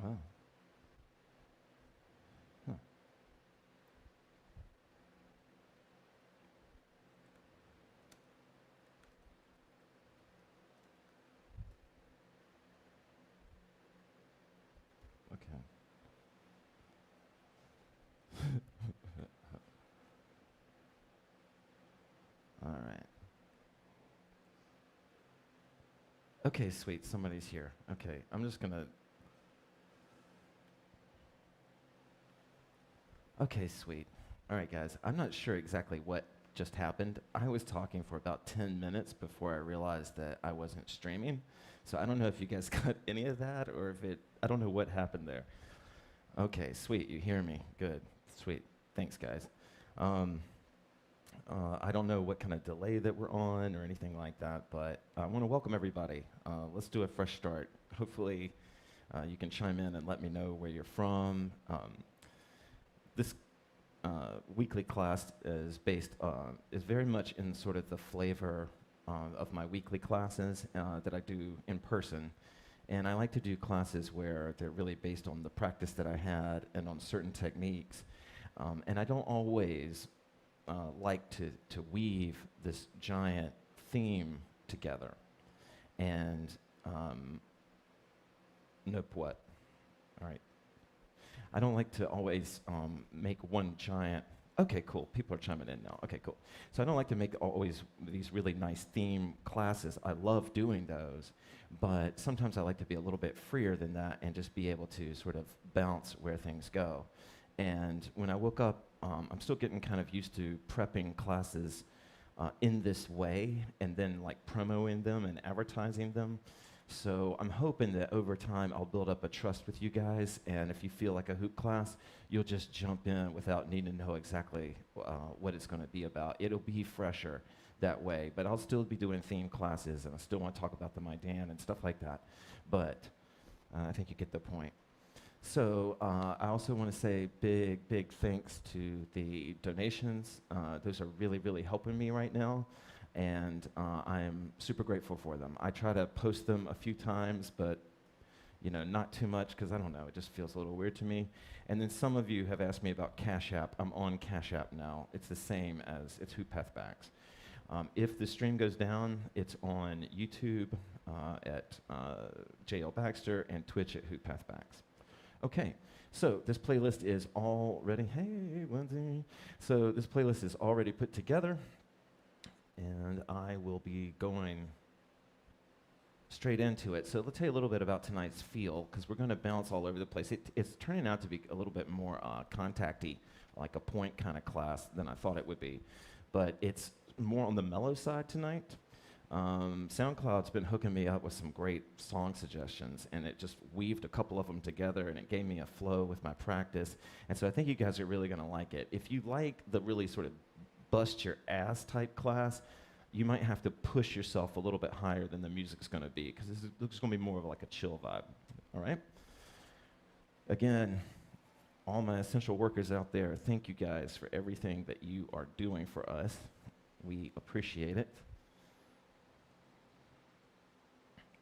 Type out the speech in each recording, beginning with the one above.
Oh. Huh. Okay. All right. Okay, sweet. Somebody's here. Okay, I'm just gonna. Okay, sweet. All right, guys. I'm not sure exactly what just happened. I was talking for about 10 minutes before I realized that I wasn't streaming. So I don't know if you guys got any of that or if it. I don't know what happened there. Okay, sweet. You hear me? Good. Sweet. Thanks, guys. Um, I don't know what kind of delay that we're on or anything like that, but I want to welcome everybody. Let's do a fresh start. Hopefully, you can chime in and let me know where you're from. This weekly class is very much in sort of the flavor of my weekly classes that I do in person. And I like to do classes where they're really based on the practice that I had and on certain techniques. And I don't always like to weave this giant theme together. And nope, what? All right. I don't like to always make one giant. Okay, cool. People are chiming in now. Okay, cool. So I don't like to make always these really nice theme classes. I love doing those, but sometimes I like to be a little bit freer than that and just be able to sort of bounce where things go. And when I woke up, I'm still getting kind of used to prepping classes in this way and then like promoting them and advertising them. So I'm hoping that over time I'll build up a trust with you guys, and if you feel like a hoop class, you'll just jump in without needing to know exactly what it's going to be about. It'll be fresher that way, but I'll still be doing theme classes, and I still want to talk about the Maidan and stuff like that. But I think you get the point. So I also want to say big, big thanks to the donations. Those are really, really helping me right now, and I am super grateful for them. I try to post them a few times, but not too much because I don't know, it just feels a little weird to me. And then some of you have asked me about CashApp. I'm on CashApp now. It's the same as it's HoopPathBax. If the stream goes down, it's on YouTube at JL Baxter and Twitch at HoopPathBax. Okay, so this playlist is already, hey, Wendy. So this playlist is already put together, and I will be going straight into it. So let's tell you a little bit about tonight's feel, because we're going to bounce all over the place. It's turning out to be a little bit more contacty, like a point kind of class than I thought it would be. But it's more on the mellow side tonight. SoundCloud's been hooking me up with some great song suggestions, and it just weaved a couple of them together, and it gave me a flow with my practice. And so I think you guys are really going to like it. If you like the really sort of bust your ass type class, you might have to push yourself a little bit higher than the music's going to be, because this is going to be more of like a chill vibe. All right? Again, all my essential workers out there, thank you guys for everything that you are doing for us. We appreciate it.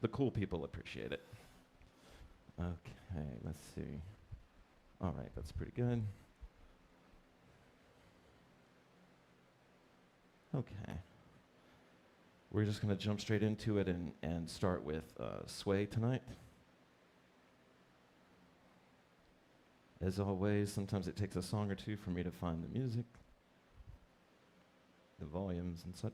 The cool people appreciate it. Okay, let's see. All right, that's pretty good. Okay. We're just going to jump straight into it and start with Sway tonight. As always, sometimes it takes a song or two for me to find the music, the volumes and such.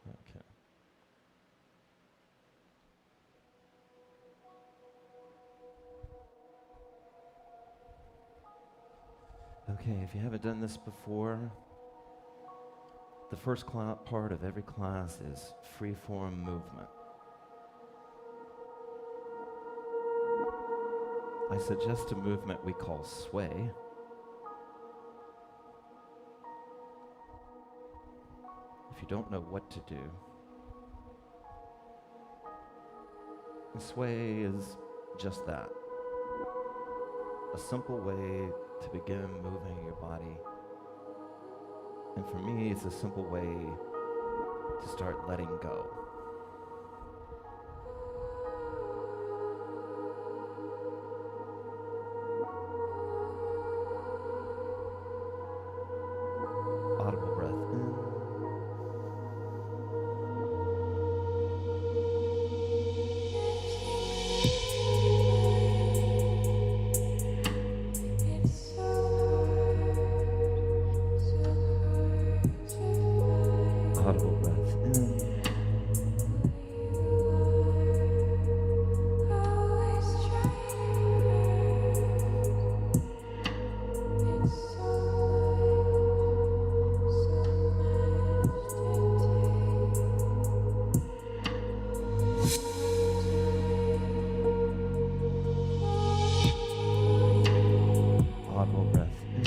Okay. Okay, if you haven't done this before, the first part of every class is free-form movement. I suggest a movement we call sway. If you don't know what to do, sway is just that. A simple way to begin moving your body. And for me, it's a simple way to start letting go. Audible breath in. Audible breath in. Audible breath in.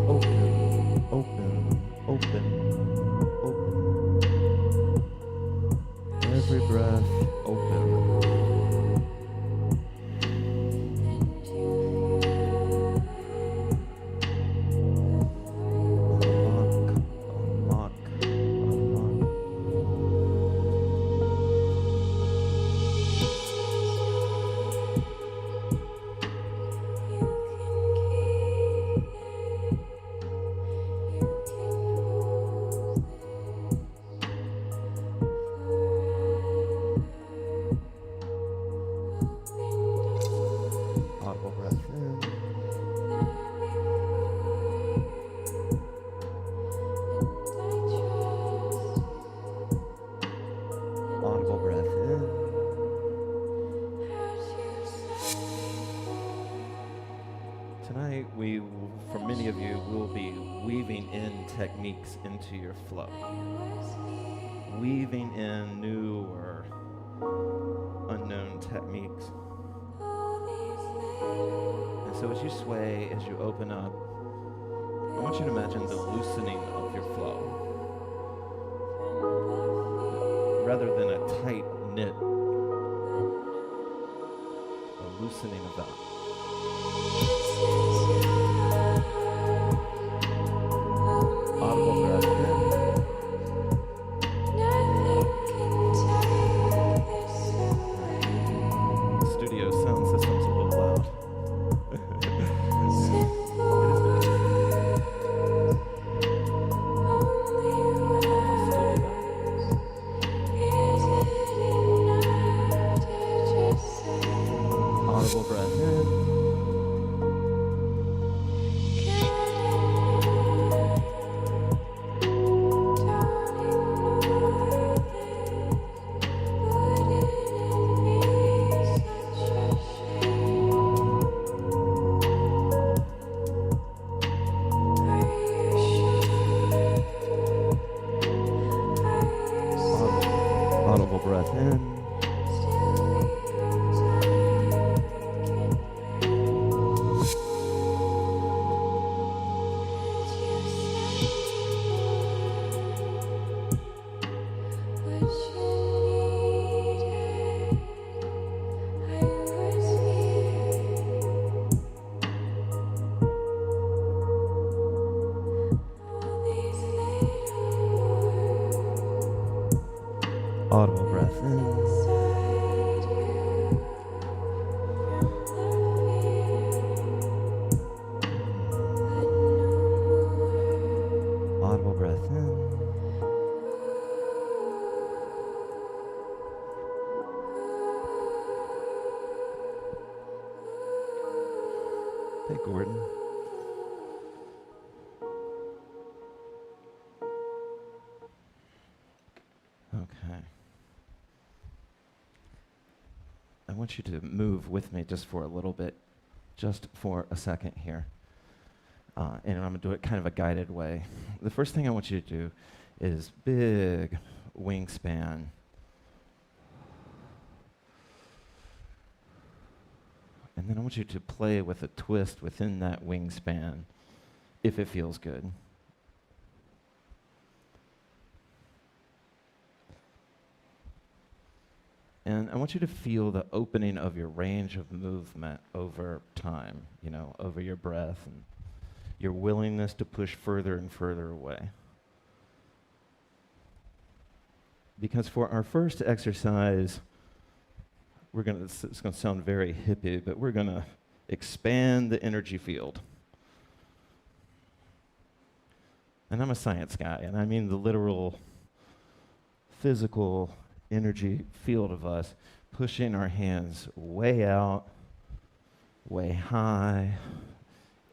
Open, open, open, open. Every breath, open. Unlock, unlock, unlock. Audible breath in. Audible breath in. Tonight, for many of you, will be weaving in techniques into your flow. Weaving in new or unknown techniques. And so as you sway, as you open up, I want you to imagine the loosening of your flow. Rather than a tight knit, a loosening of that. Audible breath in. The studio sound system's a little loud. Audible breath in. Audible breath in. Audible breath in. Audible breath in. Hey, Gordon. Okay. I want you to move with me just for a little bit, just for a second here. And I'm going to do it kind of a guided way. The first thing I want you to do is big wingspan. And then I want you to play with a twist within that wingspan, if it feels good. And I want you to feel the opening of your range of movement over time, over your breath and your willingness to push further and further away. Because for our first exercise, it's going to sound very hippie, but we're going to expand the energy field. And I'm a science guy, and I mean the literal physical energy field of us, pushing our hands way out, way high,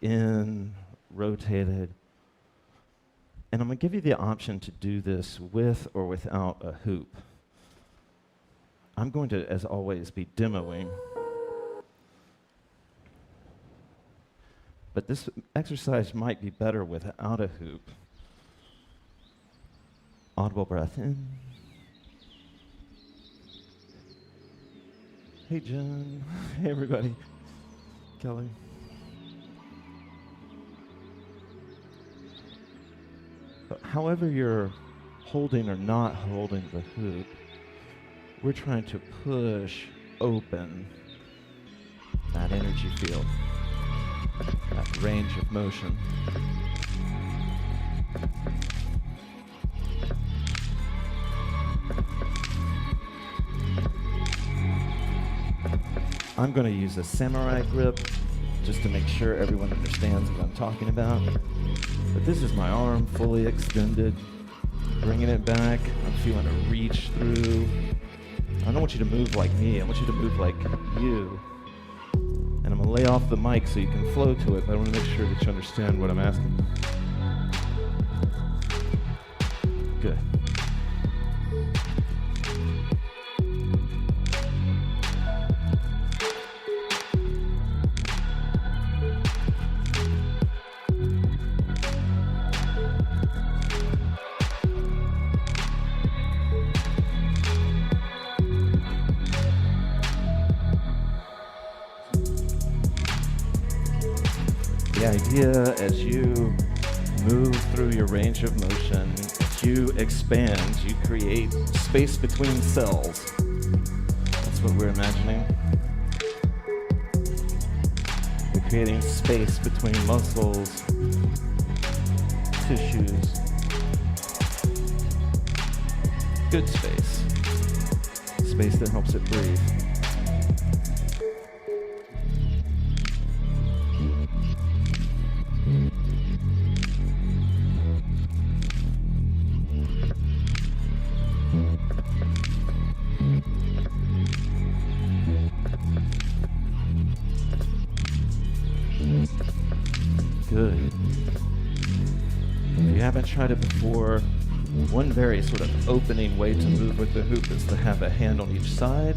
in, rotated. And I'm going to give you the option to do this with or without a hoop. I'm going to, as always, be demoing. But this exercise might be better without a hoop. Audible breath in. Hey, Jen. Hey, everybody. Kelly. But however you're holding or not holding the hoop, we're trying to push open that energy field, that range of motion. I'm going to use a samurai grip just to make sure everyone understands what I'm talking about. But this is my arm fully extended, bringing it back. I'm feeling a reach through. I don't want you to move like me. I want you to move like you. And I'm going to lay off the mic so you can flow to it, but I want to make sure that you understand what I'm asking. Good. The idea as you move through your range of motion, as you expand, you create space between cells. That's what we're imagining. We're creating space between muscles, tissues. Good space. Space that helps it breathe. Good. If you haven't tried it before, one very sort of opening way to move with the hoop is to have a hand on each side.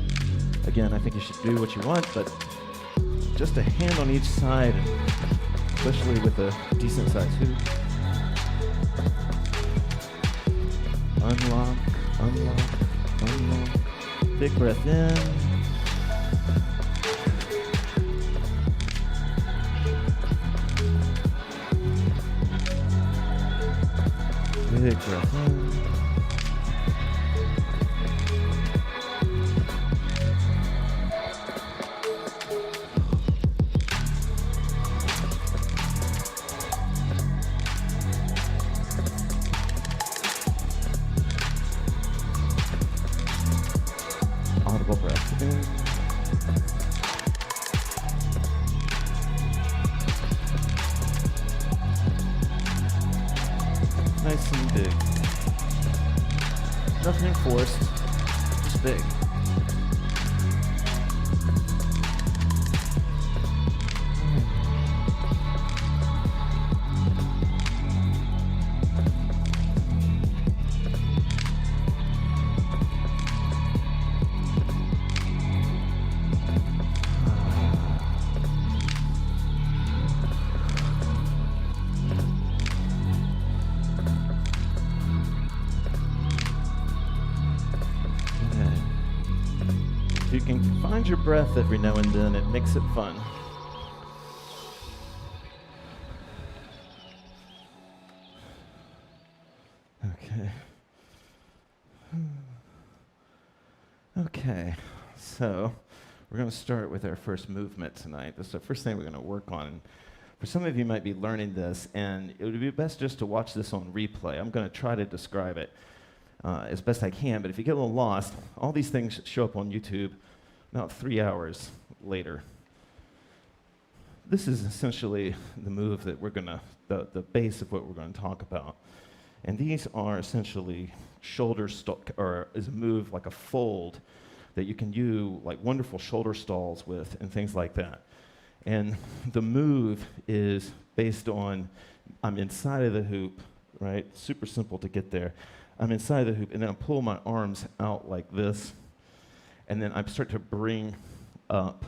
Again, I think you should do what you want, but just a hand on each side, especially with a decent sized hoop. Unlock, unlock, unlock. Big breath in. Big breath in. Audible breath in. Nice and big. Nothing forced, just big. If you can find your breath every now and then, it makes it fun. Okay. Okay, so we're going to start with our first movement tonight. This is the first thing we're going to work on. For some of you might be learning this, and it would be best just to watch this on replay. I'm going to try to describe it as best I can, but if you get a little lost, all these things show up on YouTube about 3 hours later. This is essentially the move that we're going to, the base of what we're going to talk about. And these are essentially shoulder or is a move like a fold that you can do like wonderful shoulder stalls with and things like that. And the move is based on, I'm inside of the hoop, right? Super simple to get there. I'm inside of the hoop, and then I pull my arms out like this, and then I start to bring up.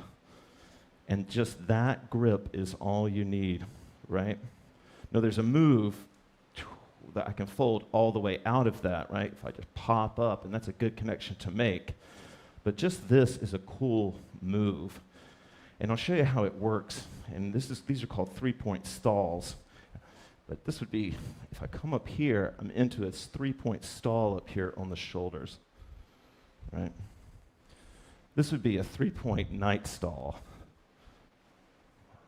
And just that grip is all you need, right? Now there's a move that I can fold all the way out of that, right? If I just pop up, and that's a good connection to make. But just this is a cool move. And I'll show you how it works. And these are called three-point stalls. But this would be, if I come up here, I'm into a three-point stall up here on the shoulders, right? This would be a three-point night stall,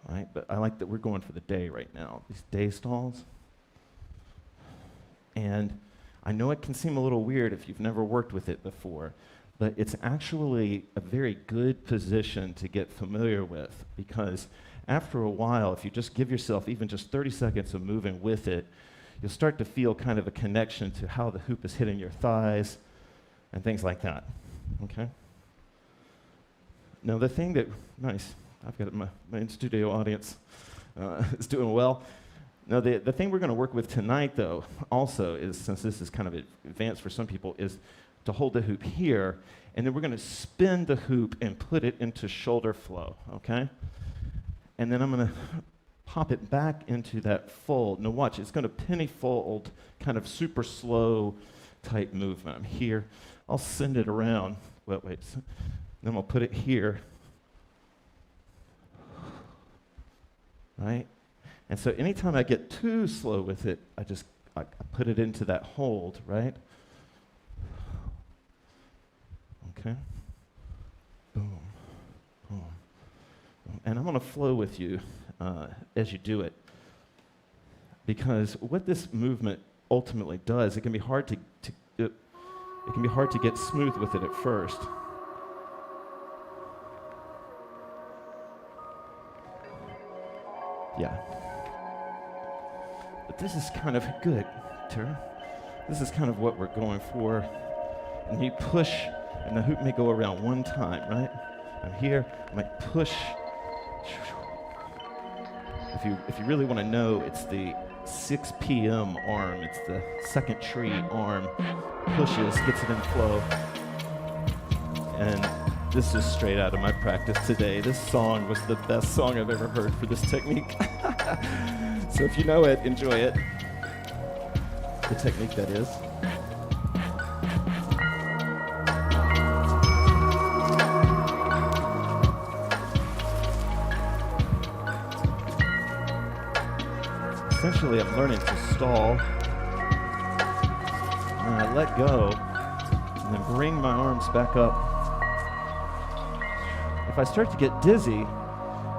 right? But I like that we're going for the day right now, these day stalls. And I know it can seem a little weird if you've never worked with it before, but it's actually a very good position to get familiar with, because after a while, if you just give yourself even just 30 seconds of moving with it, you'll start to feel kind of a connection to how the hoop is hitting your thighs and things like that, okay? Now the thing that, nice, I've got my in-studio audience is doing well. Now the thing we're gonna work with tonight though, also is, since this is kind of advanced for some people, is to hold the hoop here, and then we're going to spin the hoop and put it into shoulder flow, okay? And then I'm going to pop it back into that fold. Now watch, it's going to penny fold, kind of super slow type movement. I'm here, I'll send it around. Well, wait, then I'll put it here, right? And so anytime I get too slow with it, I put it into that hold, right? Okay, boom, boom, boom. And I'm going to flow with you as you do it, because what this movement ultimately does, it can be hard to get smooth with it at first. Yeah, but this is kind of good, Tara. This is kind of what we're going for, and you push. And the hoop may go around one time, right? I'm here, I might push. If you really want to know, it's the 6 p.m. arm. It's the second tree arm. Pushes, gets it in flow. And this is straight out of my practice today. This song was the best song I've ever heard for this technique. So if you know it, enjoy it. The technique, that is. Essentially, I'm learning to stall, and I let go, and then bring my arms back up. If I start to get dizzy,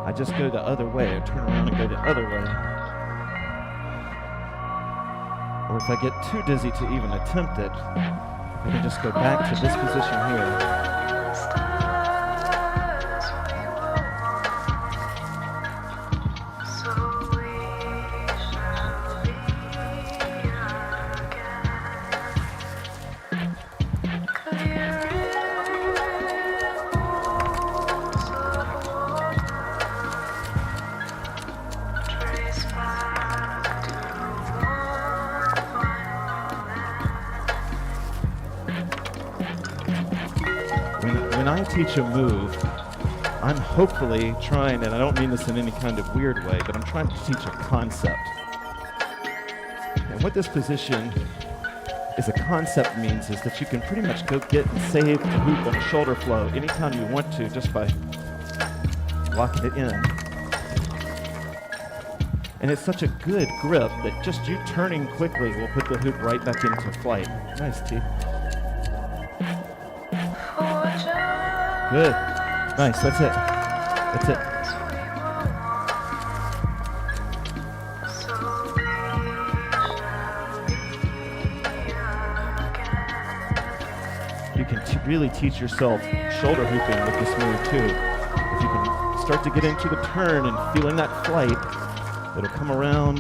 I just go the other way, or turn around and go the other way. Or if I get too dizzy to even attempt it, I can just go back to this position here. When I teach a move, I'm hopefully trying, and I don't mean this in any kind of weird way, but I'm trying to teach a concept. And what this position is a concept means is that you can pretty much go get and save the hoop on a shoulder flow anytime you want to, just by locking it in. And it's such a good grip that just you turning quickly will put the hoop right back into flight. Nice, T. Good. Nice, that's it. That's it. You can really teach yourself shoulder hooping with this move too. If you can start to get into the turn and feeling that flight, it'll come around,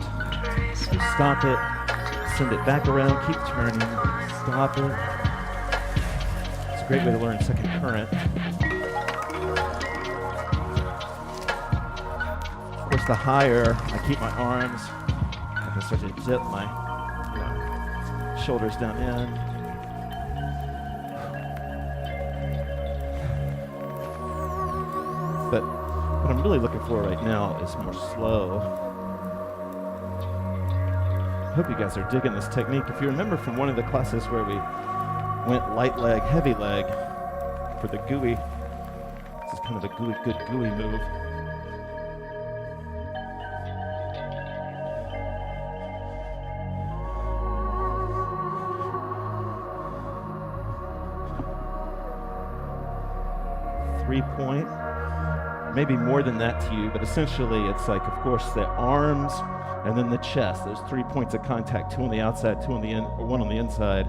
you stop it, send it back around, keep turning, stop it. It's a great way to learn second current. Of course, the higher I keep my arms, I can start to dip my shoulders down in. But what I'm really looking for right now is more slow. I hope you guys are digging this technique. If you remember from one of the classes where we went light leg, heavy leg for the gooey, this is kind of a good gooey move. Three-point. Maybe more than that to you, but essentially it's like, of course, the arms and then the chest. There's 3 points of contact, 2 on the outside, 2 on the or 1 on the inside.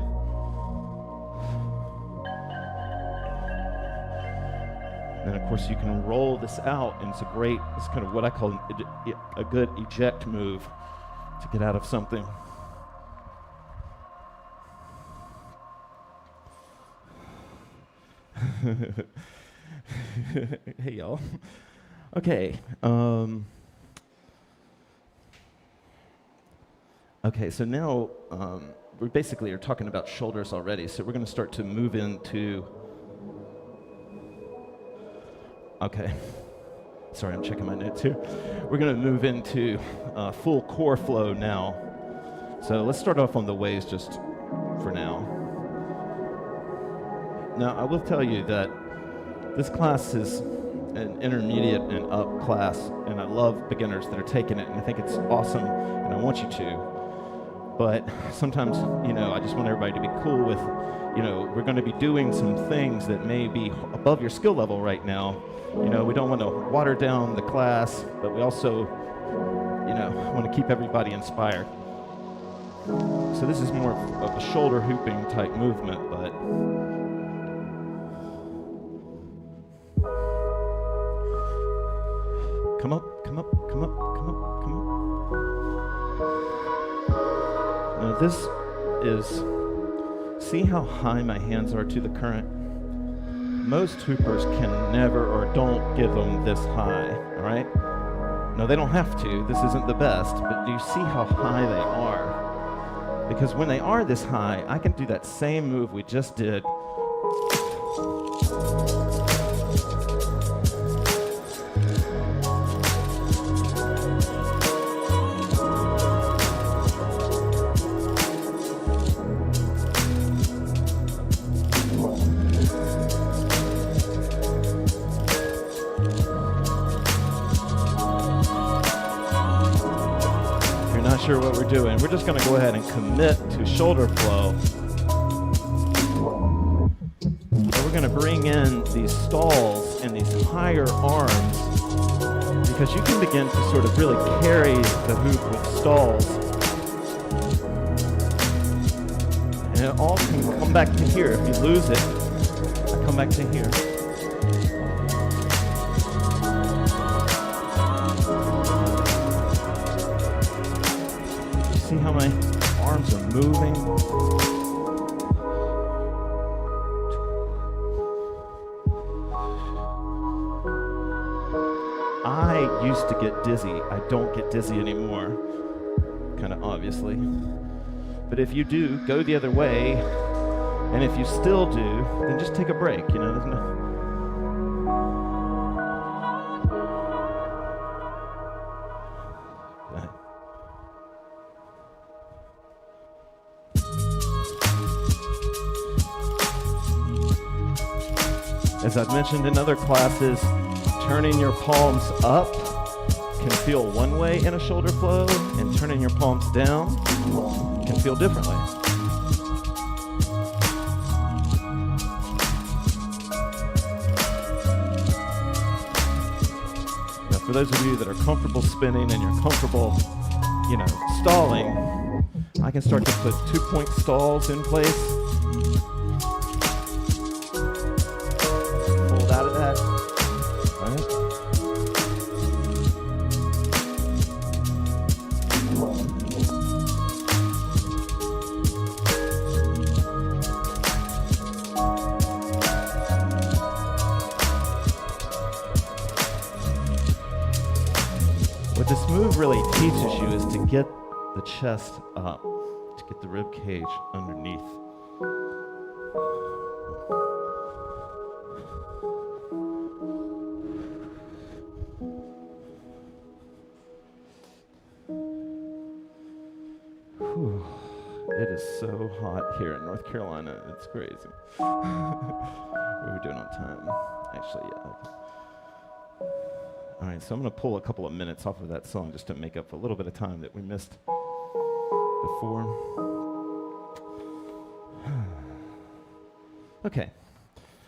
And then, of course, you can roll this out, and it's kind of what I call a good eject move to get out of something. Hey, y'all. Okay. Okay, so now we basically are talking about shoulders already, so we're going to start to move into... Okay. Sorry, I'm checking my notes here. We're going to move into full core flow now. So let's start off on the ways just for now. Now, I will tell you that this class is an intermediate and up class, and I love beginners that are taking it, and I think it's awesome, and I want you to. But sometimes, I just want everybody to be cool with, we're going to be doing some things that may be above your skill level right now. We don't want to water down the class, but we also, want to keep everybody inspired. So this is more of a shoulder hooping type movement, but... Come up, come up, come up, come up, come up. Now this is, see how high my hands are to the current? Most hoopers can never or don't give them this high, all right? No, they don't have to. This isn't the best, but do you see how high they are? Because when they are this high, I can do that same move we just did. Sure what we're doing. We're just going to go ahead and commit to shoulder flow. So we're going to bring in these stalls and these higher arms because you can begin to sort of really carry the hoop with stalls. And it all can come back to here. If you lose it, I come back to here. See how my arms are moving? I used to get dizzy. I don't get dizzy anymore, kind of obviously. But if you do, go the other way. And if you still do, then just take a break. There's no... As I've mentioned in other classes, turning your palms up can feel one way in a shoulder flow, and turning your palms down can feel differently. for those of you that are comfortable spinning and you're comfortable, stalling, I can start to put 2-point stalls in place. Hold out of that. Right? What this move really teaches you is to get the chest up, to get the rib cage underneath. Whew. It is so hot here in North Carolina. It's crazy. What are we doing on time? Actually, yeah. All right, so I'm going to pull a couple of minutes off of that song just to make up for a little bit of time that we missed before. Okay,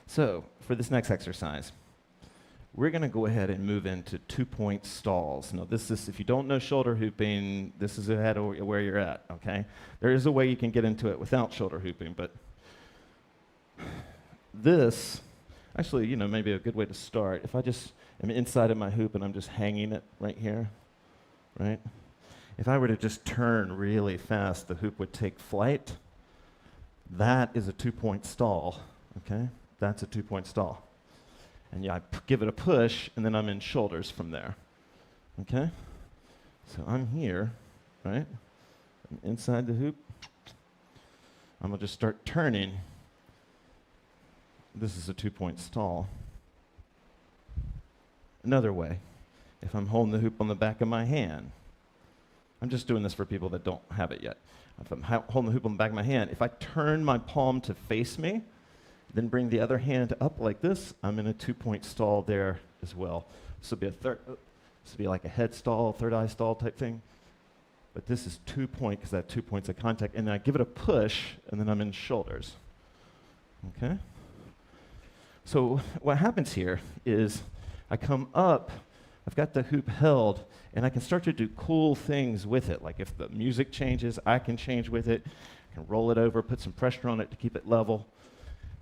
so for this next exercise, we're going to go ahead and move into 2-point stalls. Now, this is, if you don't know shoulder hooping, this is ahead of where you're at, okay? There is a way you can get into it without shoulder hooping, but this, actually, maybe a good way to start, if I just am inside of my hoop and I'm just hanging it right here, right? If I were to just turn really fast, the hoop would take flight. That is a 2-point stall, okay? That's a 2-point stall. And yeah, give it a push, and then I'm in shoulders from there, okay? So I'm here, right? I'm inside the hoop. I'm gonna just start turning. This is a 2-point stall. Another way, if I'm holding the hoop on the back of my hand, I'm just doing this for people that don't have it yet. If I'm holding the hoop on the back of my hand, if I turn my palm to face me, then bring the other hand up like this, I'm in a 2-point stall there as well. This would be this would be like a head stall, third eye stall type thing. But this is 2-point because I have 2 points of contact, and then I give it a push, and then I'm in shoulders, okay? So what happens here is I come up, I've got the hoop held, and I can start to do cool things with it. Like if the music changes, I can change with it. I can roll it over, put some pressure on it to keep it level.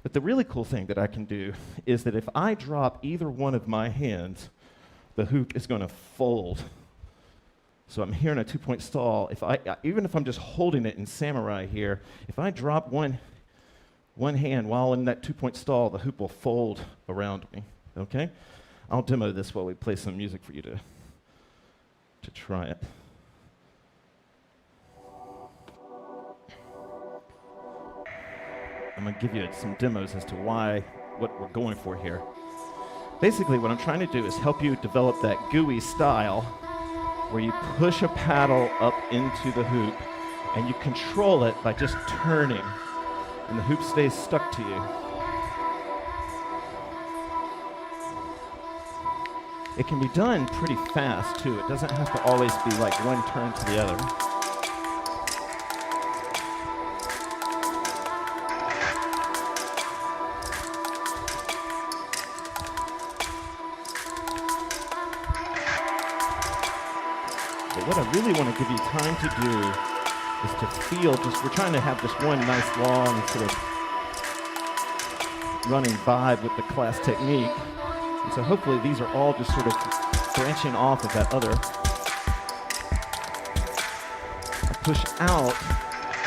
But the really cool thing that I can do is that if I drop either one of my hands, the hoop is going to fold. So I'm here in a 2-point stall. Even if I'm just holding it in samurai here, if I drop one hand while in that 2-point stall, the hoop will fold around me, okay? I'll demo this while we play some music for you to try it. I'm going to give you some demos as to what we're going for here. Basically, what I'm trying to do is help you develop that gooey style where you push a paddle up into the hoop and you control it by just turning, and the hoop stays stuck to you. It can be done pretty fast, too. It doesn't have to always be like one turn to the other. But what I really want to give you time to do is to feel we're trying to have just one nice long sort of running vibe with the class technique. And so hopefully these are all just sort of branching off of that other. I push out,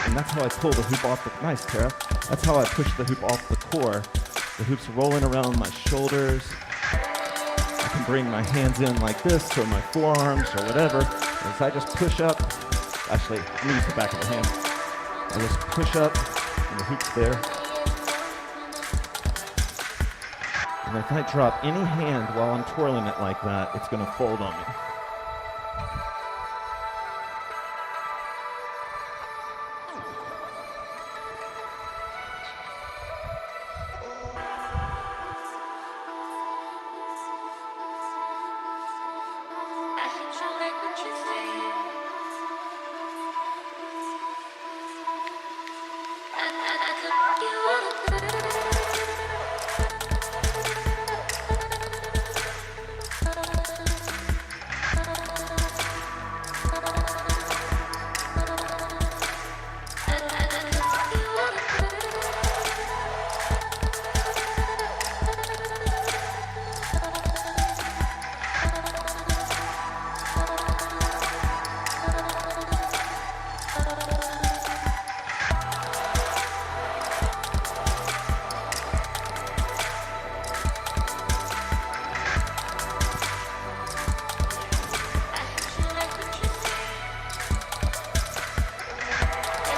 and that's how I pull the hoop off the, nice Tara. That's how I push the hoop off the core. The hoop's rolling around my shoulders. I can bring my hands in like this, or my forearms, or whatever. As I just push up, actually, let me use the back of the hand. I just push up, and the hoop's there. And if I drop any hand while I'm twirling it like that, it's going to fold on me.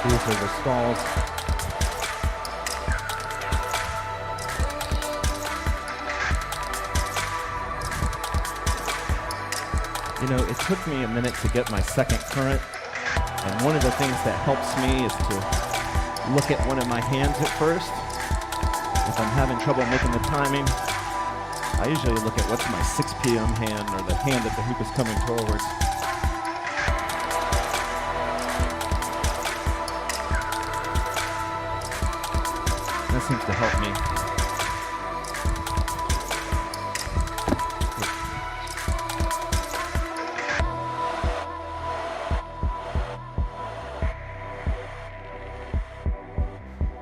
These are the stalls. You know, it took me a minute to get my second current, and one of the things that helps me is to look at one of my hands at first. If I'm having trouble making the timing, I usually look at what's my 6 p.m. hand, or the hand that the hoop is coming towards. That seems to help me.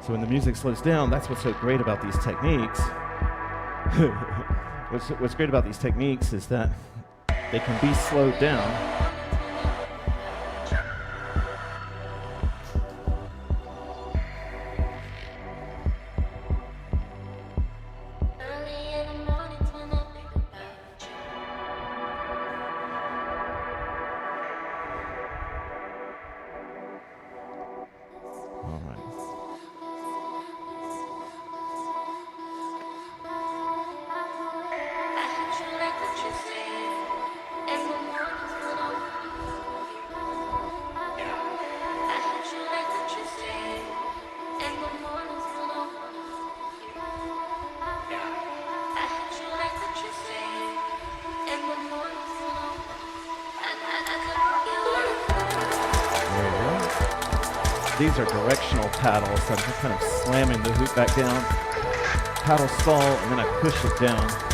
So when the music slows down, that's what's so great about these techniques. What's great about these techniques is that they can be slowed down. These are directional paddles, so I'm just kind of slamming the hoop back down, paddle stall, and then I push it down.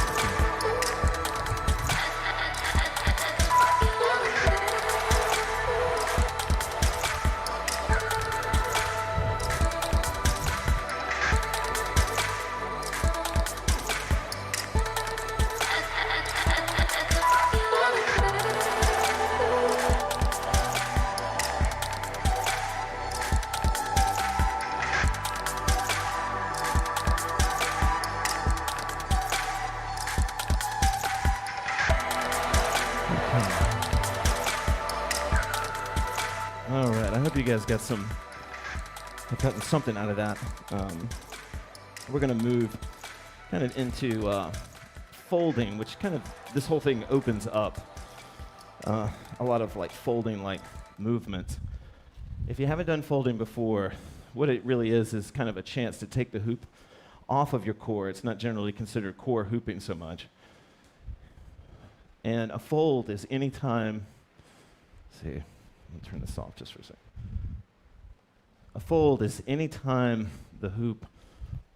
All right, I hope you guys got gotten something out of that. We're gonna move kind of into folding, which kind of, this whole thing opens up a lot of like folding like movement. If you haven't done folding before, what it really is kind of a chance to take the hoop off of your core. It's not generally considered core hooping so much. And a fold is any time, let's see, let me turn this off just for a second. A fold is any time the hoop,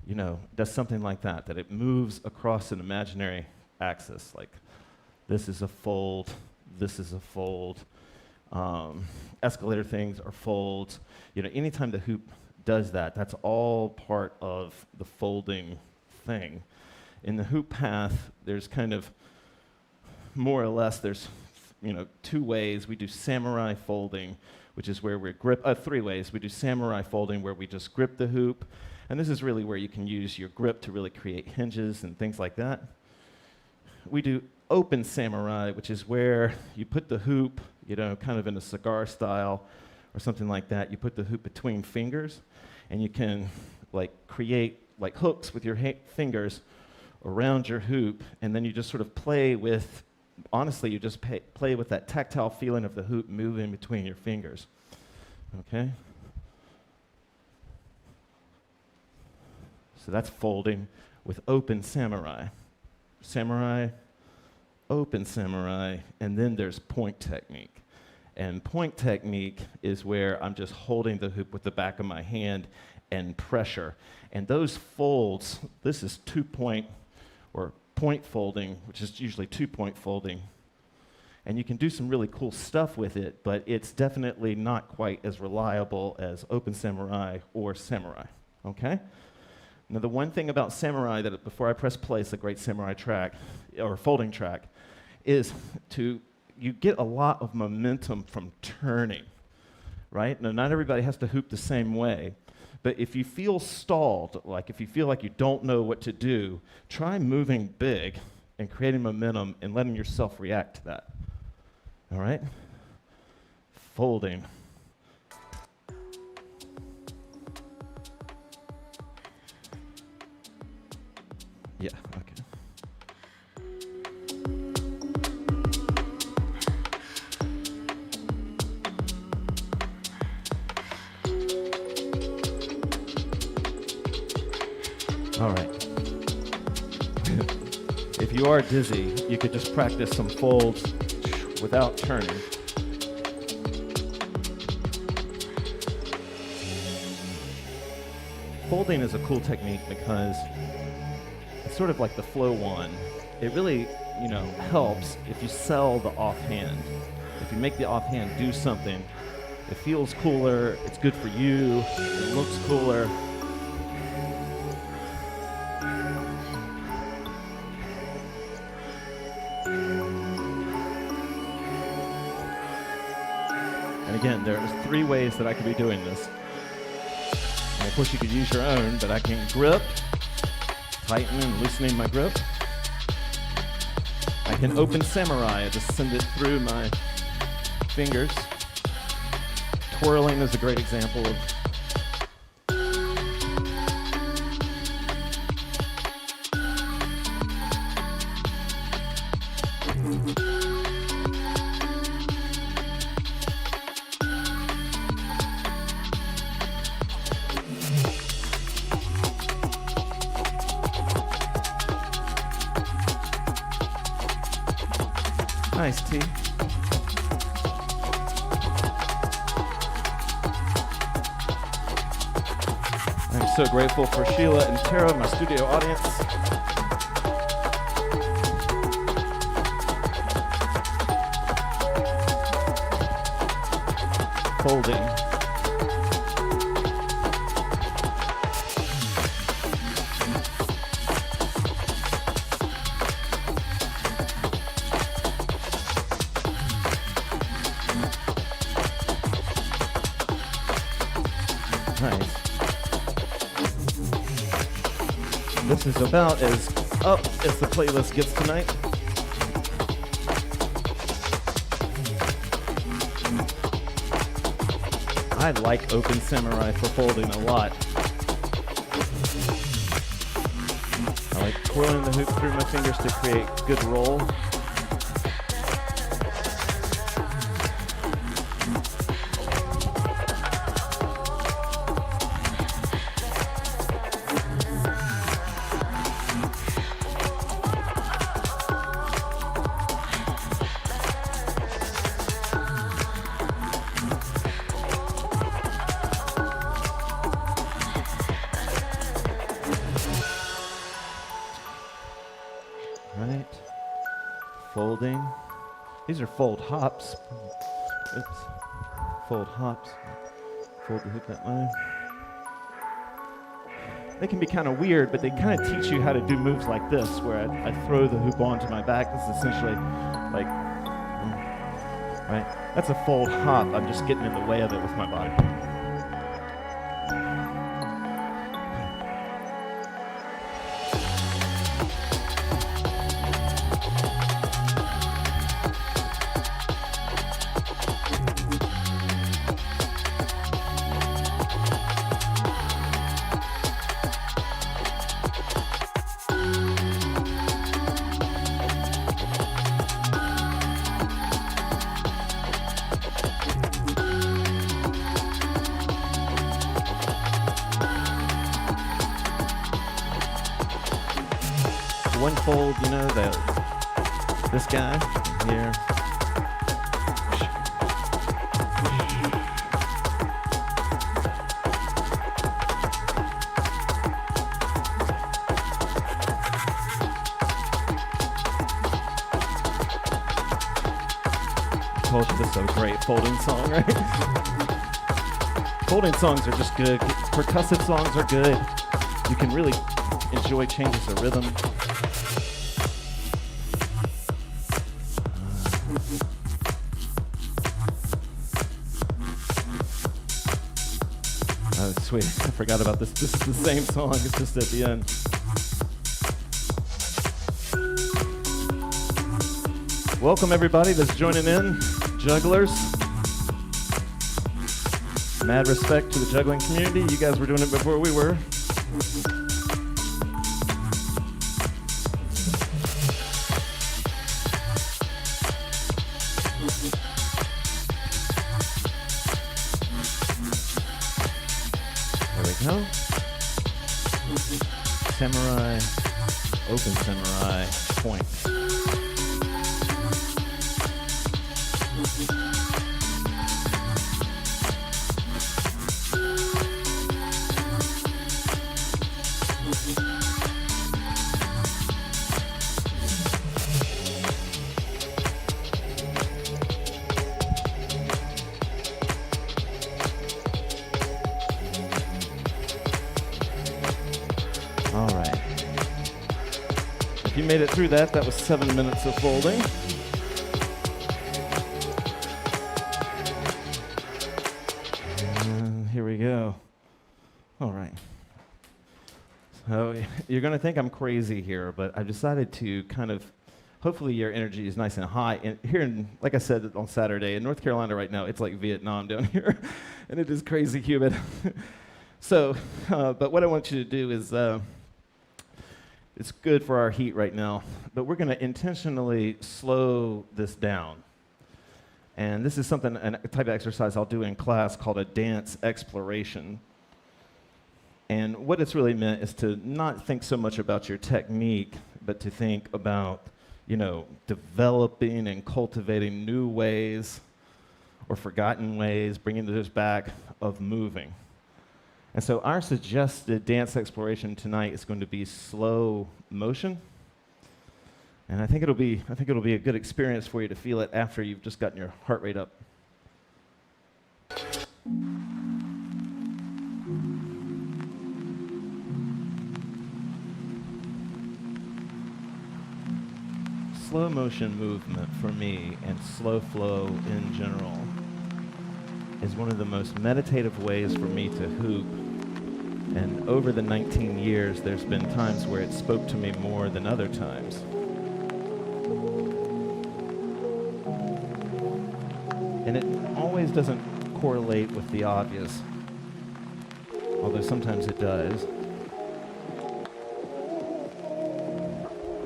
you know, does something like that, that it moves across an imaginary axis. Like, this is a fold, this is a fold. Escalator things are folds. You know, anytime the hoop does that, that's all part of the folding thing. In the HoopPath, there's kind of, more or less, there's, you know, 2 ways. We do samurai folding, which is where we grip, 3 ways. We do samurai folding, where we just grip the hoop, and this is really where you can use your grip to really create hinges and things like that. We do open samurai, which is where you put the hoop, you know, kind of in a cigar style or something like that. You put the hoop between fingers, and you can like create like hooks with your fingers around your hoop, and then you just sort of play with, honestly, you just play with that tactile feeling of the hoop moving between your fingers, okay? So that's folding with open samurai. Samurai, open samurai, and then there's point technique. And point technique is where I'm just holding the hoop with the back of my hand and pressure. And those folds, this is 2-point or point folding, which is usually 2-point folding. And you can do some really cool stuff with it, but it's definitely not quite as reliable as open samurai or samurai, okay? Now the one thing about samurai, that before I press play, it's a great samurai track, or folding track, is you get a lot of momentum from turning, right? Now not everybody has to hoop the same way, but if you feel stalled, like if you feel like you don't know what to do, try moving big and creating momentum and letting yourself react to that, all right? Folding. Yeah, okay. All right. If you are dizzy, you could just practice some folds without turning. Folding is a cool technique because it's sort of like the flow one. It really, helps if you sell the offhand. If you make the offhand do something, it feels cooler, it's good for you, it looks cooler. And again, there's 3 ways that I could be doing this. And of course you could use your own, but I can grip, tighten and loosening my grip. I can open samurai, I just send it through my fingers. Twirling is a great example of nice tea. I'm so grateful for Sheila and Tara, my studio audience. Folding. Nice. This is about as up as the playlist gets tonight. I like open samurai for folding a lot. I like twirling the hoop through my fingers to create good roll. Right, folding. These are fold hops. Oops, fold hops. Fold the hoop that way. They can be kind of weird, but they kind of teach you how to do moves like this, where I throw the hoop onto my back. This is essentially like, right? That's a fold hop. I'm just getting in the way of it with my body. One fold, this guy here. I told you this is a great folding song, right? Folding songs are just good. Percussive songs are good. You can really enjoy changes of rhythm. Oh, sweet. I forgot about this. This is the same song. It's just at the end. Welcome, everybody that's joining in. Jugglers. Mad respect to the juggling community. You guys were doing it before we were. No? Samurai, open samurai, point. All right. If you made it through that, that was 7 minutes of folding. And here we go. All right. So you're going to think I'm crazy here, but I've decided to kind of, hopefully your energy is nice and high. And here, like I said on Saturday, in North Carolina right now, it's like Vietnam down here, and it is crazy humid. So, but what I want you to do is, it's good for our heat right now, but we're going to intentionally slow this down. And this is something, a type of exercise I'll do in class called a dance exploration. And what it's really meant is to not think so much about your technique, but to think about, developing and cultivating new ways or forgotten ways, bringing those back of moving. And so our suggested dance exploration tonight is going to be slow motion. And I think it'll be a good experience for you to feel it after you've just gotten your heart rate up. Slow motion movement for me, and slow flow in general, is one of the most meditative ways for me to hoop. And over the 19 years, there's been times where it spoke to me more than other times. And it always doesn't correlate with the obvious, although sometimes it does.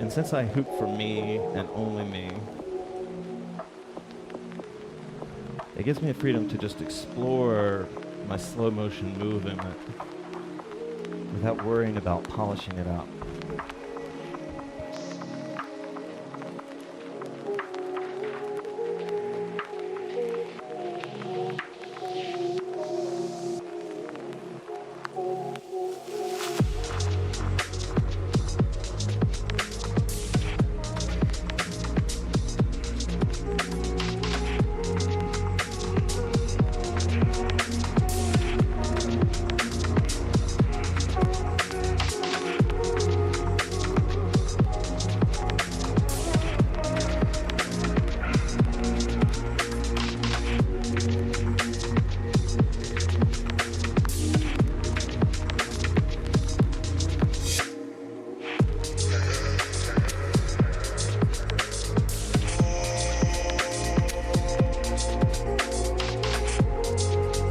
And since I hoop for me and only me, it gives me a freedom to just explore my slow motion movement without worrying about polishing it up.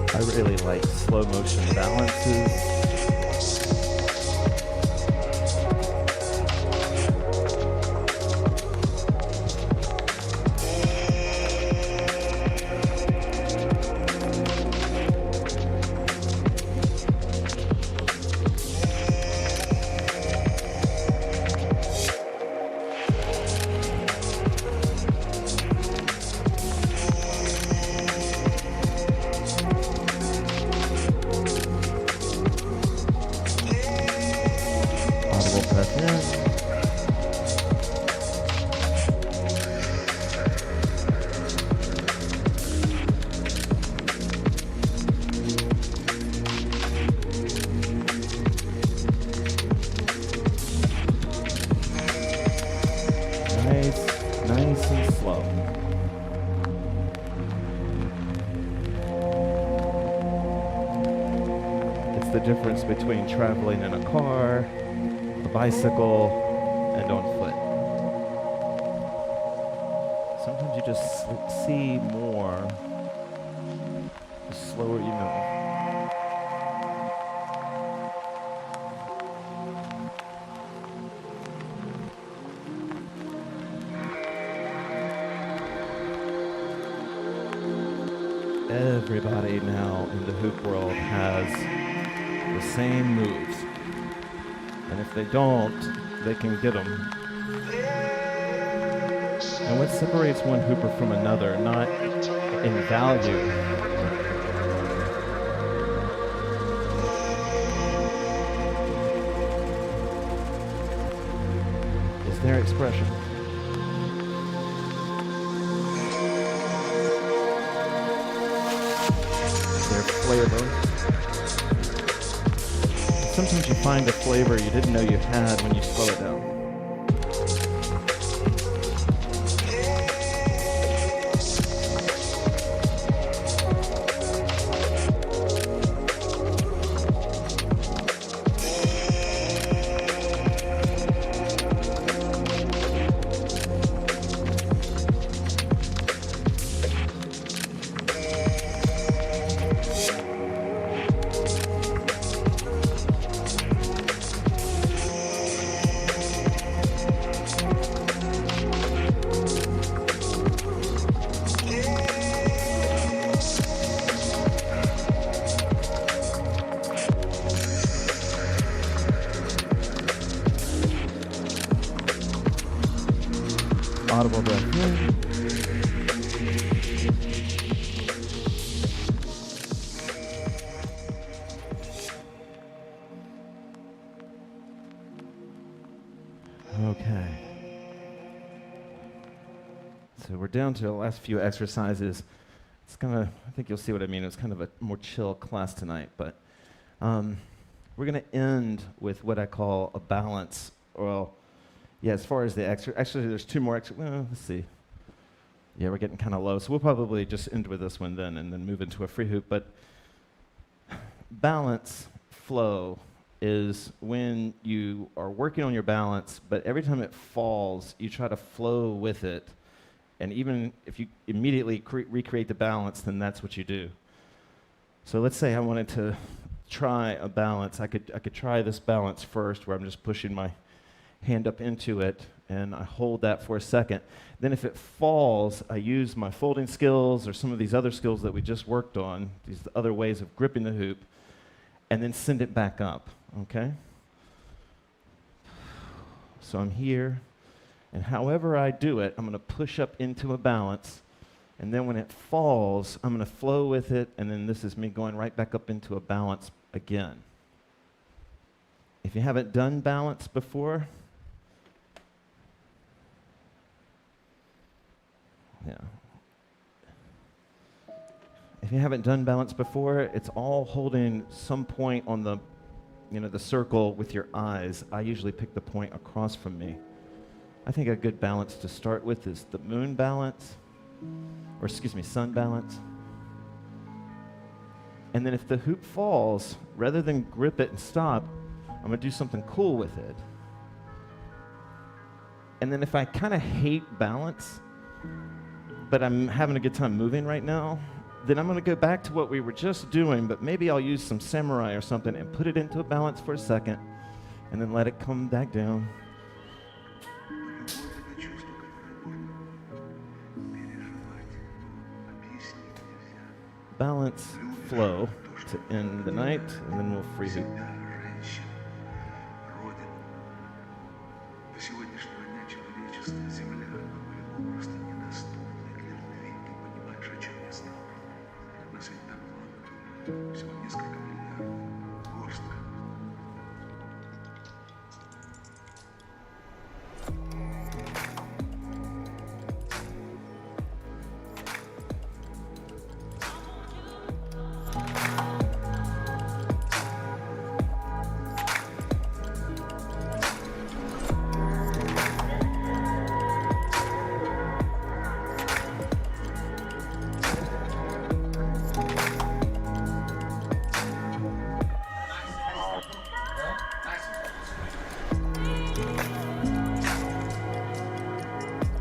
I really like slow motion balances. Nice and slow. It's the difference between traveling in a car, a bicycle, and on foot. Sometimes you just see more the slower you move. Everybody now in the hoop world has the same moves. And if they don't, they can get them. And what separates one hooper from another, not in value, is their expression. Their flavor. Sometimes you find a flavor you didn't know you had when you slow it down. Audible breath in. Okay. So we're down to the last few exercises. It's gonna, I think you'll see what I mean. It's kind of a more chill class tonight, but we're gonna end with what I call a balance. Well, yeah, as far as the actually there's two more well, let's see. Yeah, we're getting kind of low, so we'll probably just end with this one then and then move into a free hoop. But balance flow is when you are working on your balance, but every time it falls, you try to flow with it. And even if you immediately recreate the balance, then that's what you do. So let's say I wanted to try a balance. I could try this balance first, where I'm just pushing my hand up into it, and I hold that for a second. Then if it falls, I use my folding skills or some of these other skills that we just worked on, these other ways of gripping the hoop, and then send it back up, okay? So I'm here, and however I do it, I'm gonna push up into a balance, and then when it falls, I'm gonna flow with it, and then this is me going right back up into a balance again. If you haven't done balance before, if you haven't done balance before, it's all holding some point on the, the circle with your eyes. I usually pick the point across from me. I think a good balance to start with is the moon balance, or excuse me, sun balance. And then if the hoop falls, rather than grip it and stop, I'm gonna do something cool with it. And then if I kind of hate balance, but I'm having a good time moving right now, then I'm gonna go back to what we were just doing, but maybe I'll use some samurai or something and put it into a balance for a second, and then let it come back down. Balance, flow to end the night, and then we'll free hoop.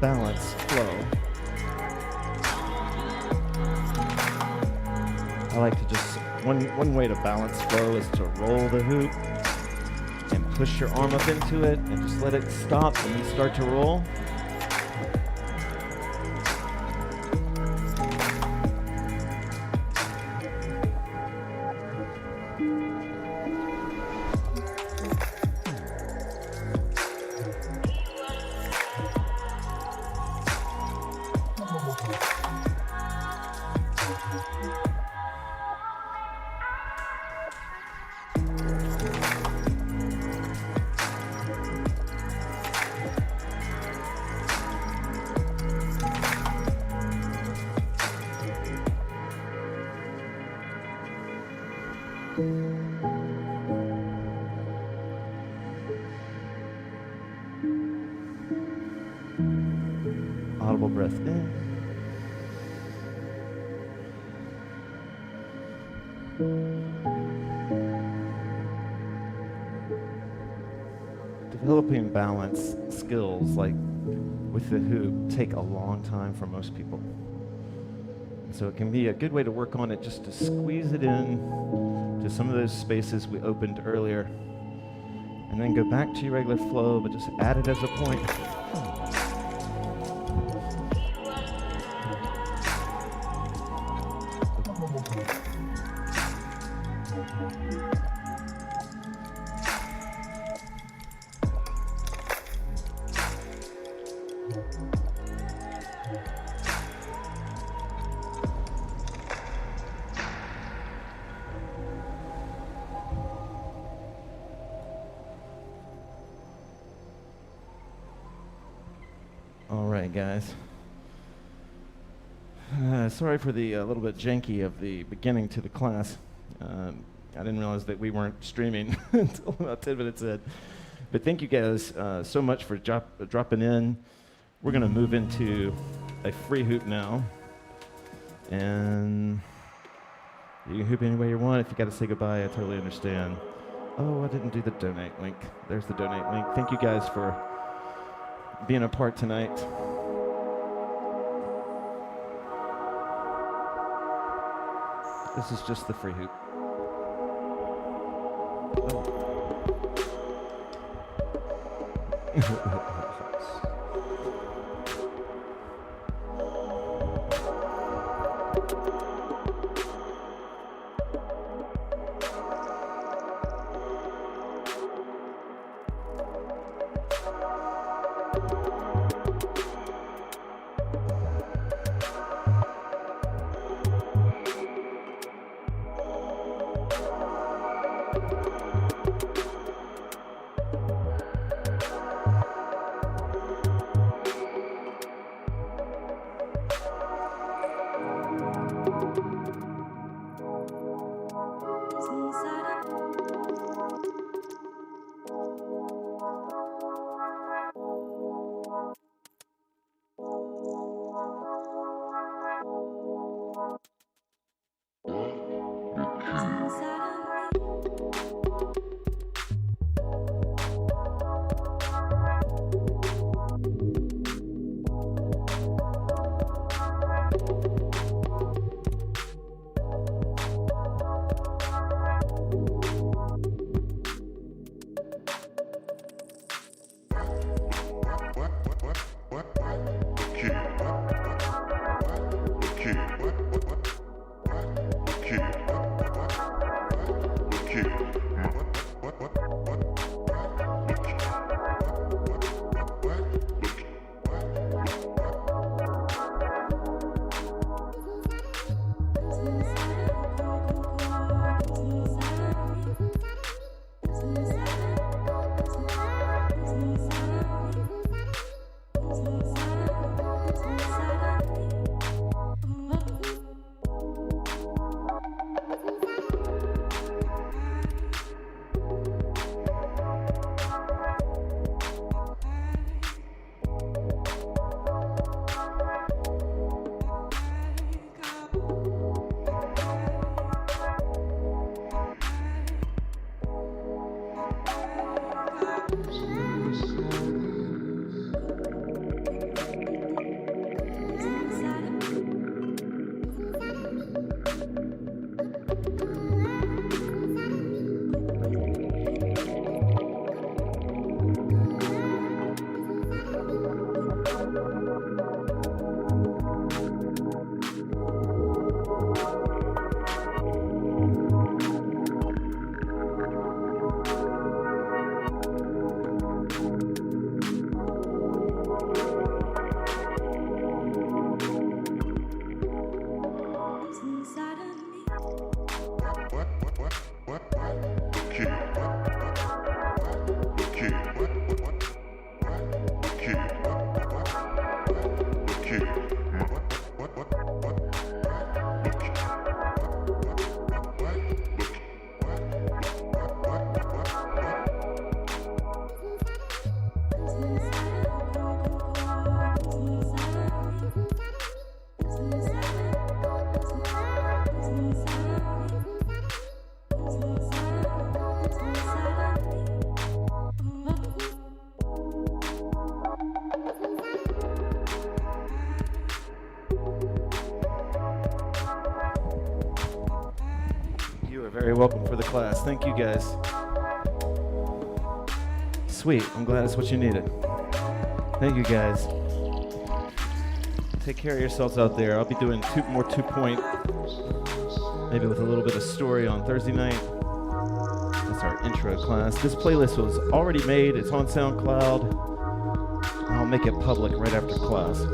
Balance, flow. I like to just, one way to balance flow is to roll the hoop and push your arm up into it and just let it stop and you start to roll. Audible breath in. Developing balance skills like with the hoop take a long time for most people. So it can be a good way to work on it just to squeeze it in to some of those spaces we opened earlier. And then go back to your regular flow, but just add it as a point. All right, guys. Sorry for the little bit janky of the beginning to the class. I didn't realize that we weren't streaming until about 10 minutes in. But thank you guys so much for dropping in. We're going to move into a free hoop now. And you can hoop any way you want. If you got to say goodbye, I totally understand. Oh, I didn't do the donate link. There's the donate link. Thank you guys for being a part tonight. This is just the free hoop. Oh. very welcome for the class. Thank you guys. Sweet, I'm glad it's what you needed. Thank you guys. Take care of yourselves out there. I'll be doing more 2-point, maybe with a little bit of story on Thursday night. That's our intro class. This playlist was already made. It's on SoundCloud. I'll make it public right after class.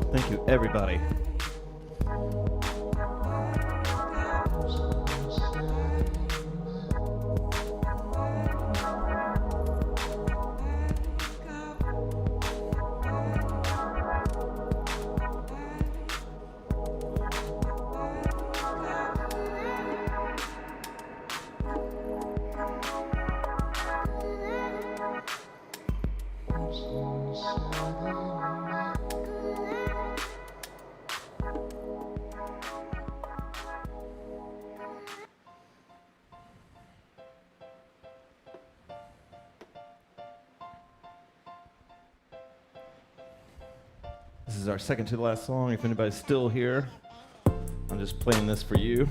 Thank you, everybody. This is our second to the last song. If anybody's still here, I'm just playing this for you.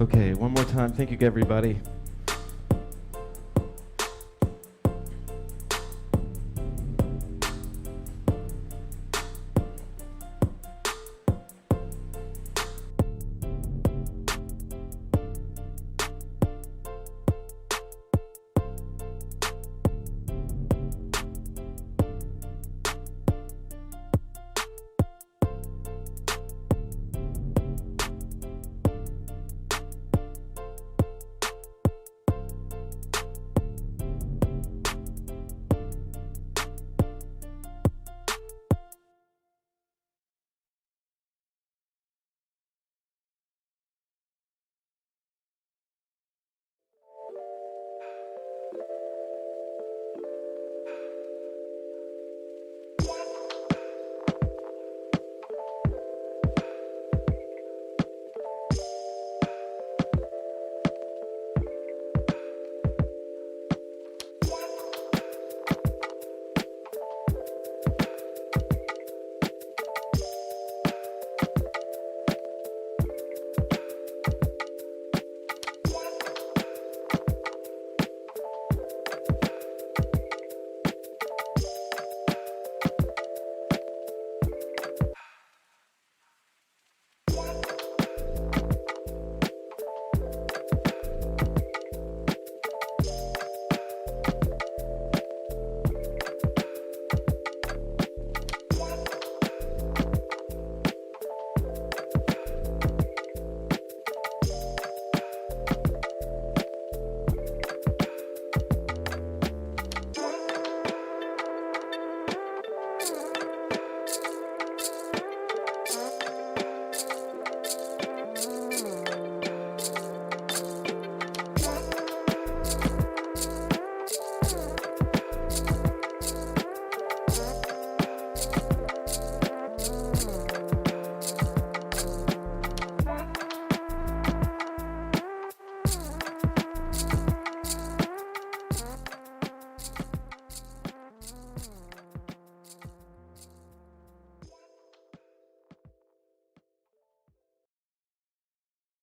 Okay, one more time. Thank you, everybody.